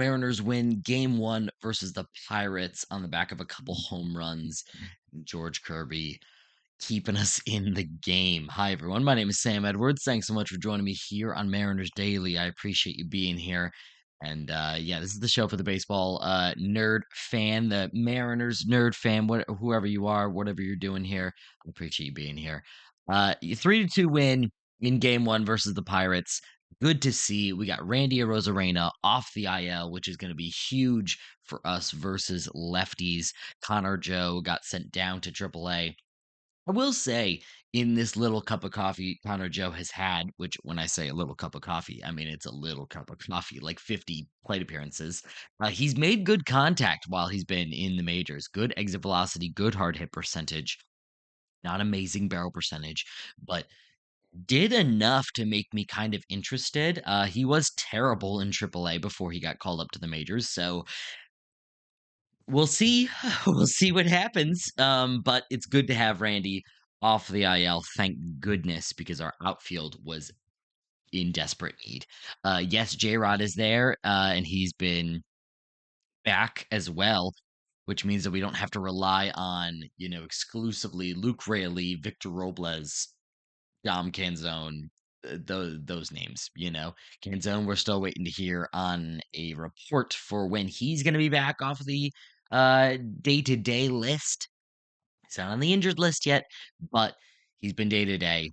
Mariners win game one versus the Pirates on the back of a couple home runs. George Kirby keeping us in the game. Hi, everyone. My name is Sam Edwards. Thanks so much for joining me here on Mariners Daily. I appreciate you being here. And yeah, this is the show for the baseball nerd fan, the Mariners nerd fan, whoever you are, whatever you're doing here. I appreciate you being here. 3-2 win in game one versus the Pirates. Good to see. We got Randy Arozarena off the IL, which is going to be huge for us versus lefties. Connor Joe got sent down to AAA. I will say, in this little cup of coffee Connor Joe has had, which when I say a little cup of coffee, I mean it's a little cup of coffee, like 50 plate appearances. He's made good contact while he's been in the majors. Good exit velocity, good hard hit percentage. Not amazing barrel percentage, but did enough to make me kind of interested. He was terrible in AAA before he got called up to the majors, so we'll see. We'll see what happens. But it's good to have Randy off the IL. Thank goodness, because our outfield was in desperate need. Yes, J Rod is there, and he's been back as well, which means that we don't have to rely on, exclusively Luke Rayleigh, Victor Robles, Dom Canzone, those names. Canzone, we're still waiting to hear on a report for when he's going to be back off the day-to-day list. He's not on the injured list yet, but he's been day-to-day,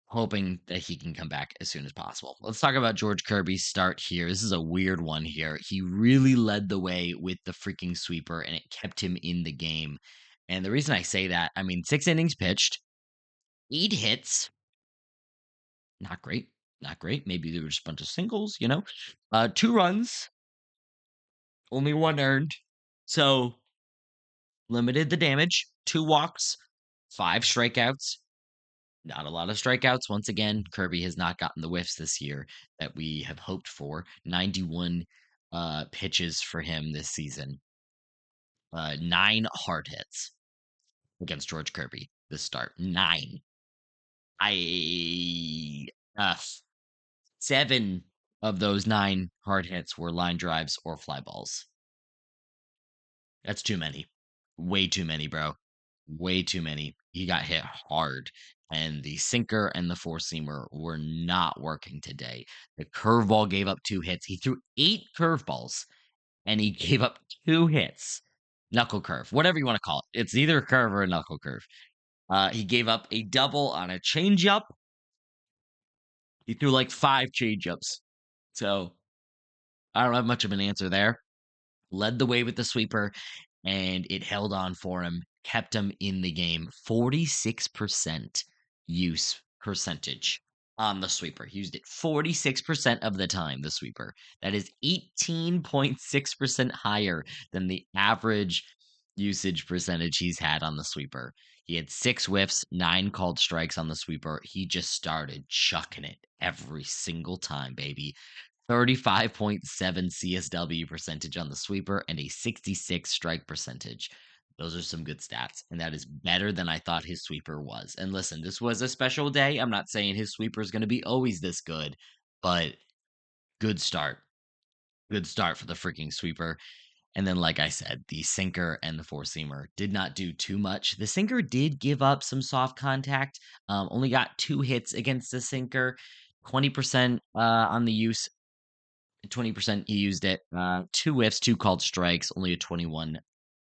hoping that he can come back as soon as possible. Let's talk about George Kirby's start here. This is a weird one here. He really led the way with the freaking sweeper, and it kept him in the game. And the reason I say that, I mean, 6 innings pitched, 8 hits, not great. Not great. Maybe there were just a bunch of singles. 2 runs, only 1 earned. So limited the damage. 2 walks, 5 strikeouts. Not a lot of strikeouts. Once again, Kirby has not gotten the whiffs this year that we have hoped for. 91 pitches for him this season. 9 hard hits against George Kirby this start. 9. I 7 of those 9 hard hits were line drives or fly balls. That's too many. Way too many, bro. Way too many. He got hit hard, and the sinker and the four-seamer were not working today. The curveball gave up 2 hits. He threw 8 curveballs, and he gave up 2 hits. Knuckle curve, whatever you want to call it. It's either a curve or a knuckle curve. He gave up a double on a changeup. He threw like 5 changeups. So I don't have much of an answer there. Led the way with the sweeper, and it held on for him, kept him in the game. 46% use percentage on the sweeper. He used it 46% of the time, the sweeper. That is 18.6% higher than the average usage percentage he's had on the sweeper. He had 6 whiffs, 9 called strikes on the sweeper. He just started chucking it every single time, baby. 35.7 CSW percentage on the sweeper and a 66 strike percentage. Those are some good stats, and that is better than I thought his sweeper was. And listen, this was a special day. I'm not saying his sweeper is going to be always this good, but good start. Good start for the freaking sweeper. And then, like I said, the sinker and the four-seamer did not do too much. The sinker did give up some soft contact, only got 2 hits against the sinker, 20% on the use, 20% he used it. 2 whiffs, 2 called strikes, only a 21.1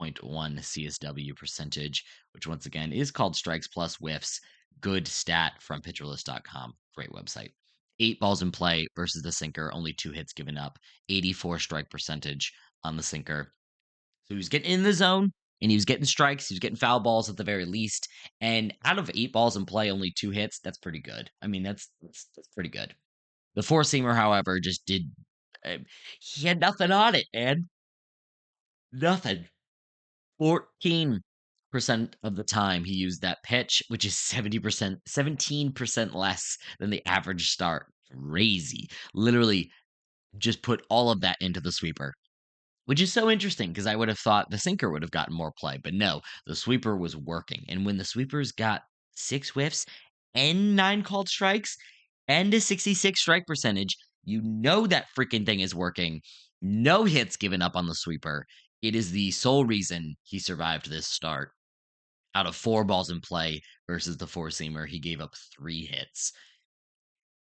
CSW percentage, which once again is called strikes plus whiffs. Good stat from pitcherlist.com. Great website. 8 balls in play versus the sinker, only 2 hits given up, 84 strike percentage on the sinker. So he was getting in the zone, and he was getting strikes. He was getting foul balls at the very least. And out of 8 balls in play, only 2 hits. That's pretty good. I mean, that's pretty good. The four seamer, however, just did. Uh, he had nothing on it, man. Nothing. 14% of the time he used that pitch, which is 70%, 17% less than the average start. Crazy. Literally just put all of that into the sweeper, which is so interesting because I would have thought the sinker would have gotten more play, but no, the sweeper was working. And when the sweepers got 6 whiffs and 9 called strikes and a 66 strike percentage, you know that freaking thing is working. No hits given up on the sweeper. It is the sole reason he survived this start. Out of 4 balls in play versus the four-seamer, he gave up 3 hits.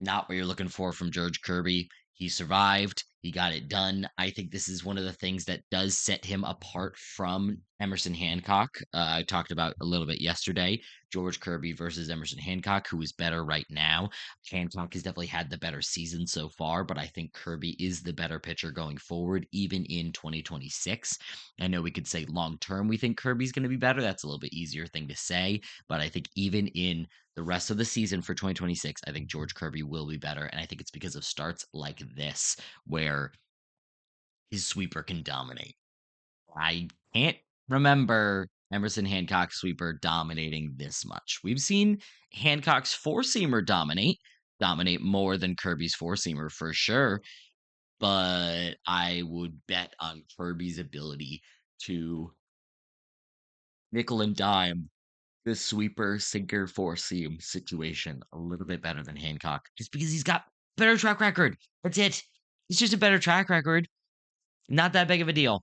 Not what you're looking for from George Kirby. He survived. He got it done. I think this is one of the things that does set him apart from Emerson Hancock. I talked about a little bit yesterday. George Kirby versus Emerson Hancock, who is better right now. Hancock has definitely had the better season so far, but I think Kirby is the better pitcher going forward, even in 2026. I know we could say long term we think Kirby's going to be better. That's a little bit easier thing to say, but I think even in the rest of the season for 2026, I think George Kirby will be better. And I think it's because of starts like this where his sweeper can dominate. I can't remember Emerson Hancock's sweeper dominating this much. We've seen Hancock's four-seamer dominate more than Kirby's four-seamer for sure. But I would bet on Kirby's ability to nickel and dime the sweeper sinker four seam situation a little bit better than Hancock, just because he's got better track record. That's it. It's just a better track record. Not that big of a deal.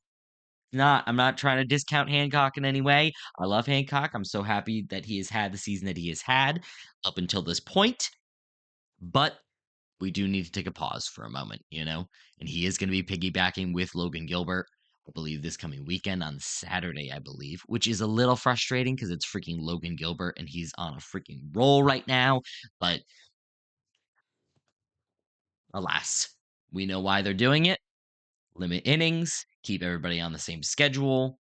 I'm not trying to discount Hancock in any way. I love Hancock. I'm so happy that he has had the season that he has had up until this point. But we do need to take a pause for a moment, and he is going to be piggybacking with Logan Gilbert. I believe this coming weekend on Saturday, I believe, which is a little frustrating because it's freaking Logan Gilbert and he's on a freaking roll right now. But alas, we know why they're doing it. Limit innings, keep everybody on the same schedule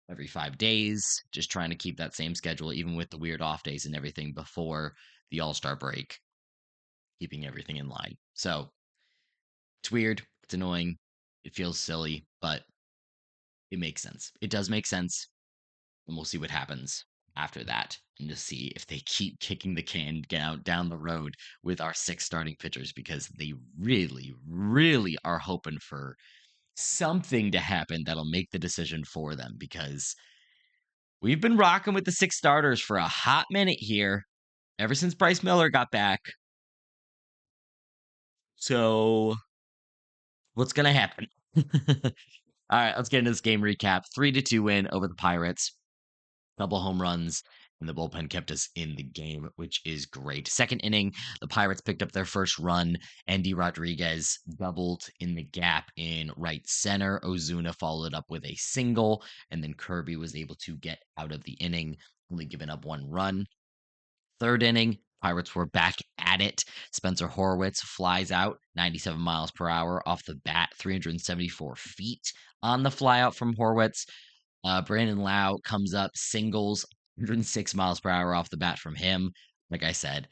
every 5 days, just trying to keep that same schedule, even with the weird off days and everything before the All-Star break, keeping everything in line. So it's weird, it's annoying, it feels silly, but it makes sense. It does make sense. And we'll see what happens after that and just see if they keep kicking the can down the road with our 6 starting pitchers because they really, really are hoping for something to happen that'll make the decision for them because we've been rocking with the 6 starters for a hot minute here ever since Bryce Miller got back. So what's going to happen? All right, let's get into this game recap. 3-2 win over the Pirates. Double home runs, and the bullpen kept us in the game, which is great. Second inning, the Pirates picked up their first run. Endy Rodriguez doubled in the gap in right center. Ozuna followed up with a single, and then Kirby was able to get out of the inning, only giving up 1 run. Third inning, Pirates were back at it. Spencer Horwitz flies out 97 miles per hour off the bat, 374 feet on the flyout from Horwitz. Brandon Lau comes up, singles 106 miles per hour off the bat from him. Like I said,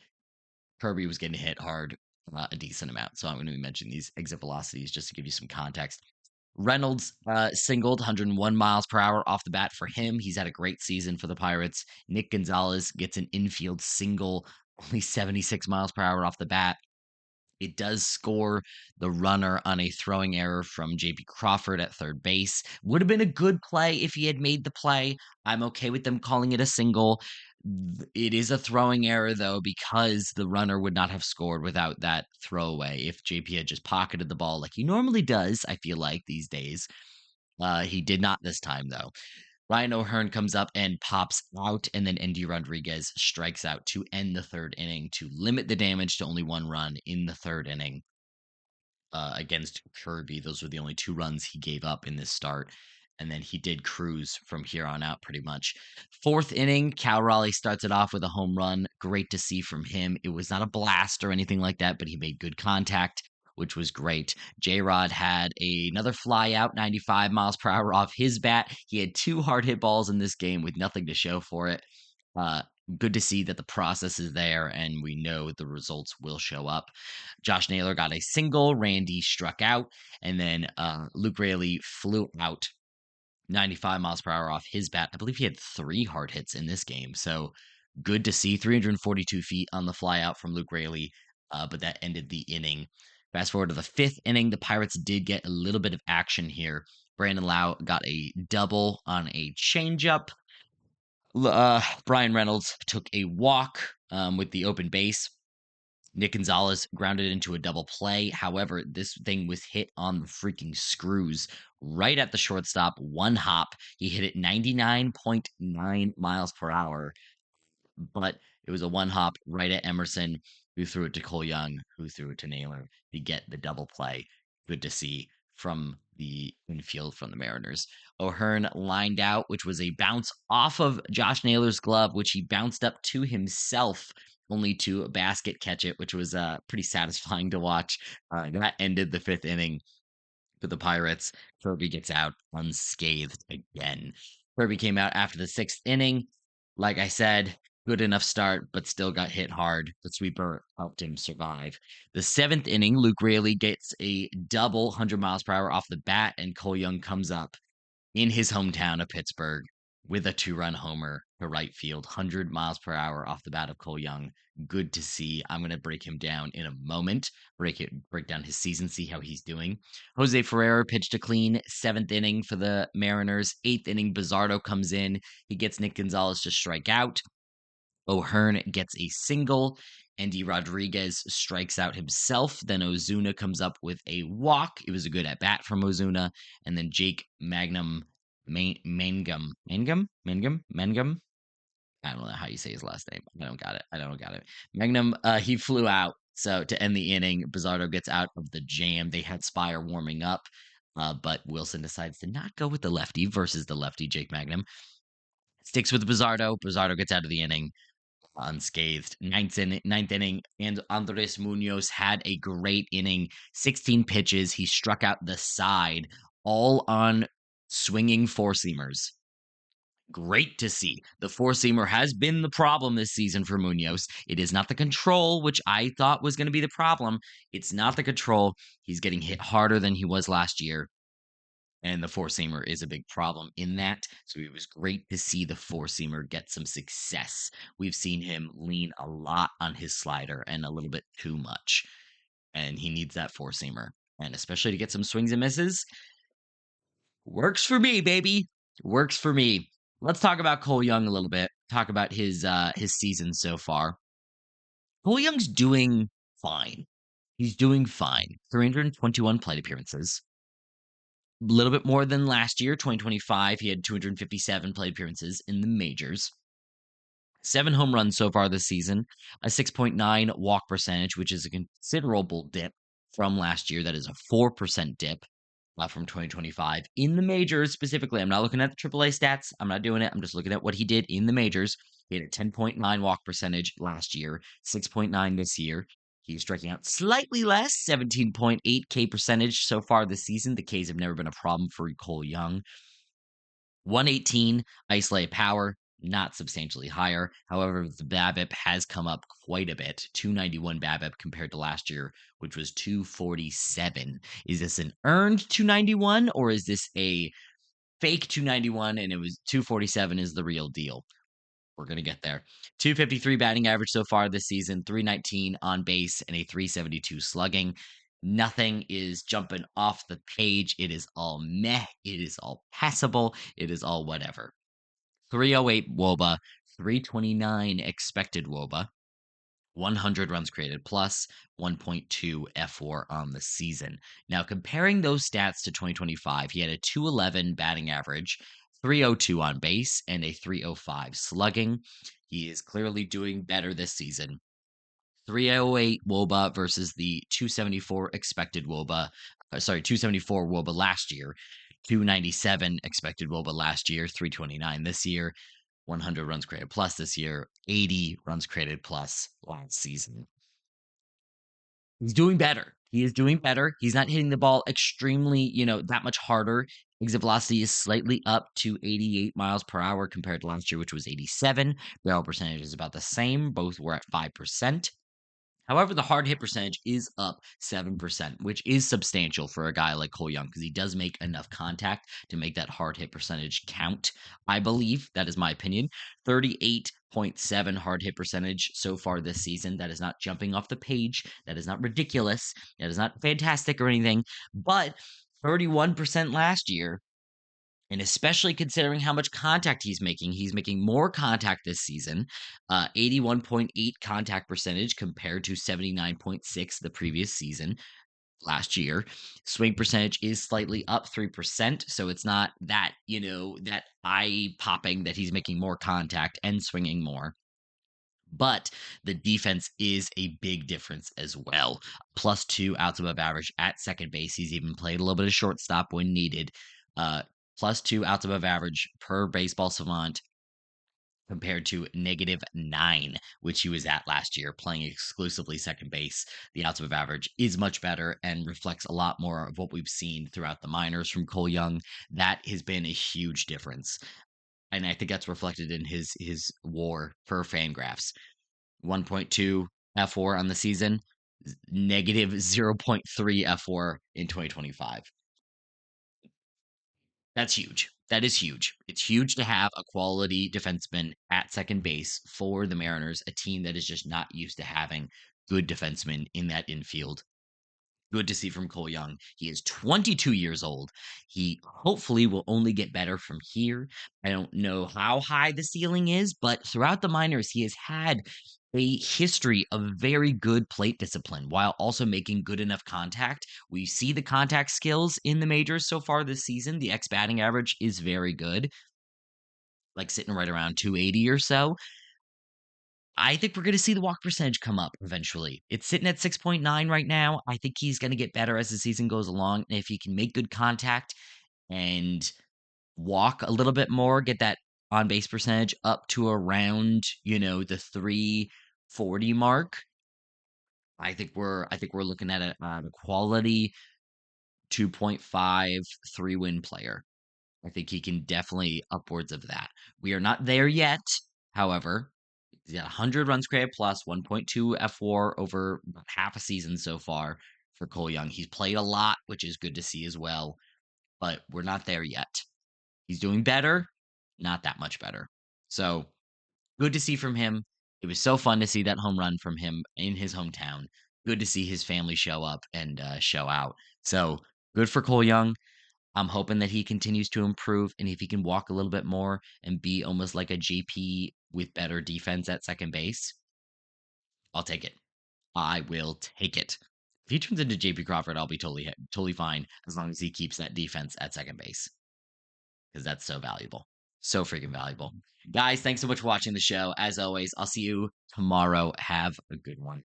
Kirby was getting hit hard a decent amount. So I'm going to mention these exit velocities just to give you some context. Reynolds singled 101 miles per hour off the bat for him. He's had a great season for the Pirates. Nick Gonzalez gets an infield single, only 76 miles per hour off the bat. It does score the runner on a throwing error from JP Crawford at third base. Would have been a good play if he had made the play. I'm okay with them calling it a single. It is a throwing error, though, because the runner would not have scored without that throwaway if JP had just pocketed the ball like he normally does, I feel like, these days. He did not this time, though. Ryan O'Hearn comes up and pops out, and then Endy Rodriguez strikes out to end the third inning to limit the damage to only 1 run in the third inning against Kirby. Those were the only 2 runs he gave up in this start. And then he did cruise from here on out pretty much. Fourth inning, Cal Raleigh starts it off with a home run. Great to see from him. It was not a blast or anything like that, but he made good contact, which was great. J-Rod had another fly out, 95 miles per hour off his bat. He had 2 hard hit balls in this game with nothing to show for it. Good to see that the process is there and we know the results will show up. Josh Naylor got a single, Randy struck out, and then Luke Raley flew out 95 miles per hour off his bat. I believe he had 3 hard hits in this game. So good to see 342 feet on the fly out from Luke Raley, but that ended the inning. Fast forward to the 5th inning, the Pirates did get a little bit of action here. Brandon Lau got a double on a changeup. Brian Reynolds took a walk with the open base. Nick Gonzalez grounded into a double play. However, this thing was hit on the freaking screws right at the shortstop. One hop. He hit it 99.9 miles per hour, but it was a one hop right at Emerson, who threw it to Cole Young, who threw it to Naylor to get the double play. Good to see from the infield from the Mariners. O'Hearn lined out, which was a bounce off of Josh Naylor's glove, which he bounced up to himself, only to basket catch it, which was pretty satisfying to watch. That ended the fifth inning for the Pirates. Kirby gets out unscathed again. Kirby came out after the sixth inning. Like I said, good enough start, but still got hit hard. The sweeper helped him survive. The seventh inning, Luke Raley gets a double 100 miles per hour off the bat, and Cole Young comes up in his hometown of Pittsburgh with a two-run homer to right field, 100 miles per hour off the bat of Cole Young. Good to see. I'm going to break him down in a moment, break down his season, see how he's doing. Jose Ferrer pitched a clean seventh inning for the Mariners. Eighth inning, Bizardo comes in. He gets Nick Gonzalez to strike out. O'Hearn gets a single. Andy Rodriguez strikes out himself. Then Ozuna comes up with a walk. It was a good at bat from Ozuna. And then Jake Mangum. I don't know how you say his last name. I don't got it. Magnum, he flew out. So to end the inning, Bizardo gets out of the jam. They had Spire warming up, but Wilson decides to not go with the lefty versus the lefty, Jake Magnum. Sticks with Bizardo. Bizardo gets out of the inning unscathed. Ninth inning, and Andres Munoz had a great inning. 16 pitches. He struck out the side, all on swinging four-seamers. Great to see. The four-seamer has been the problem this season for Munoz. It is not the control, which I thought was going to be the problem. It's not the control. He's getting hit harder than he was last year. And the four-seamer is a big problem in that. So it was great to see the four-seamer get some success. We've seen him lean a lot on his slider and a little bit too much. And he needs that four-seamer. And especially to get some swings and misses. Works for me, baby. Works for me. Let's talk about Cole Young a little bit. Talk about his season so far. Cole Young's doing fine. He's doing fine. 321 plate appearances. A little bit more than last year, 2025. He had 257 plate appearances in the majors. 7 home runs so far this season, a 6.9 walk percentage, which is a considerable dip from last year. That is a 4% dip from 2025 in the majors specifically. I'm not looking at the AAA stats. I'm not doing it. I'm just looking at what he did in the majors. He had a 10.9 walk percentage last year, 6.9 this year. He's striking out slightly less, 17.8 K percentage so far this season. The Ks have never been a problem for Cole Young. 118 isolated power, not substantially higher. However, the BABIP has come up quite a bit. 291 BABIP compared to last year, which was 247. Is this an earned 291 or is this a fake 291 and it was 247 is the real deal? We're going to get there. 253 batting average so far this season, 319 on base, and a 372 slugging. Nothing is jumping off the page. It is all meh. It is all passable. It is all whatever. 308 WOBA, 329 expected WOBA, 100 runs created plus, 1.2 F4 on the season. Now, comparing those stats to 2025, he had a 211 batting average, 302 on base, and a 305 slugging. He is clearly doing better this season. 308 WOBA versus the 274 expected WOBA. 274 WOBA last year, 297 expected WOBA last year, 329 this year, 100 runs created plus this year, 80 runs created plus last season. He's doing better. He is doing better. He's not hitting the ball extremely, that much harder. Exit velocity is slightly up to 88 miles per hour compared to last year, which was 87. Barrel percentage is about the same. Both were at 5%. However, the hard hit percentage is up 7%, which is substantial for a guy like Cole Young because he does make enough contact to make that hard hit percentage count. I believe, that is my opinion, 38.7 hard hit percentage so far this season. That is not jumping off the page. That is not ridiculous. That is not fantastic or anything, but 31% last year And especially considering how much contact he's making more contact this season. 81.8 contact percentage compared to 79.6 the previous season last year. Swing percentage is slightly up 3%, so it's not that, that eye popping that he's making more contact and swinging more. But the defense is a big difference as well. +2 outs above average at second base. He's even played a little bit of shortstop when needed. Uh, +2 outs above average per baseball savant compared to -9, which he was at last year, playing exclusively second base. The outs above average is much better and reflects a lot more of what we've seen throughout the minors from Cole Young. That has been a huge difference. And I think that's reflected in his WAR per Fangraphs. 1.2 F4 on the season, negative 0.3 F4 in 2025. That's huge. That is huge. It's huge to have a quality defenseman at second base for the Mariners, a team that is just not used to having good defensemen in that infield. Good to see from Cole Young. He is 22 years old. He hopefully will only get better from here. I don't know how high the ceiling is, but throughout the minors, he has had a history of very good plate discipline while also making good enough contact. We see the contact skills in the majors so far this season. The X batting average is very good, like sitting right around 280 or so. I think we're going to see the walk percentage come up eventually. It's sitting at 6.9 right now. I think he's going to get better as the season goes along. And if he can make good contact and walk a little bit more, get that on base percentage up to around, the 340 mark, I think we're looking at a quality 2.5 3-win player. I think he can definitely upwards of that. We are not there yet, however. He's got 100 runs created plus 1.2 F4 over about half a season so far for Cole Young. He's played a lot, which is good to see as well, but we're not there yet. He's doing better, not that much better. So good to see from him. It was so fun to see that home run from him in his hometown. Good to see his family show up and show out. So good for Cole Young. I'm hoping that he continues to improve, and if he can walk a little bit more and be almost like a JP with better defense at second base, I'll take it. I will take it. If he turns into JP Crawford, I'll be totally fine as long as he keeps that defense at second base because that's so valuable. So freaking valuable. Guys, thanks so much for watching the show. As always, I'll see you tomorrow. Have a good one.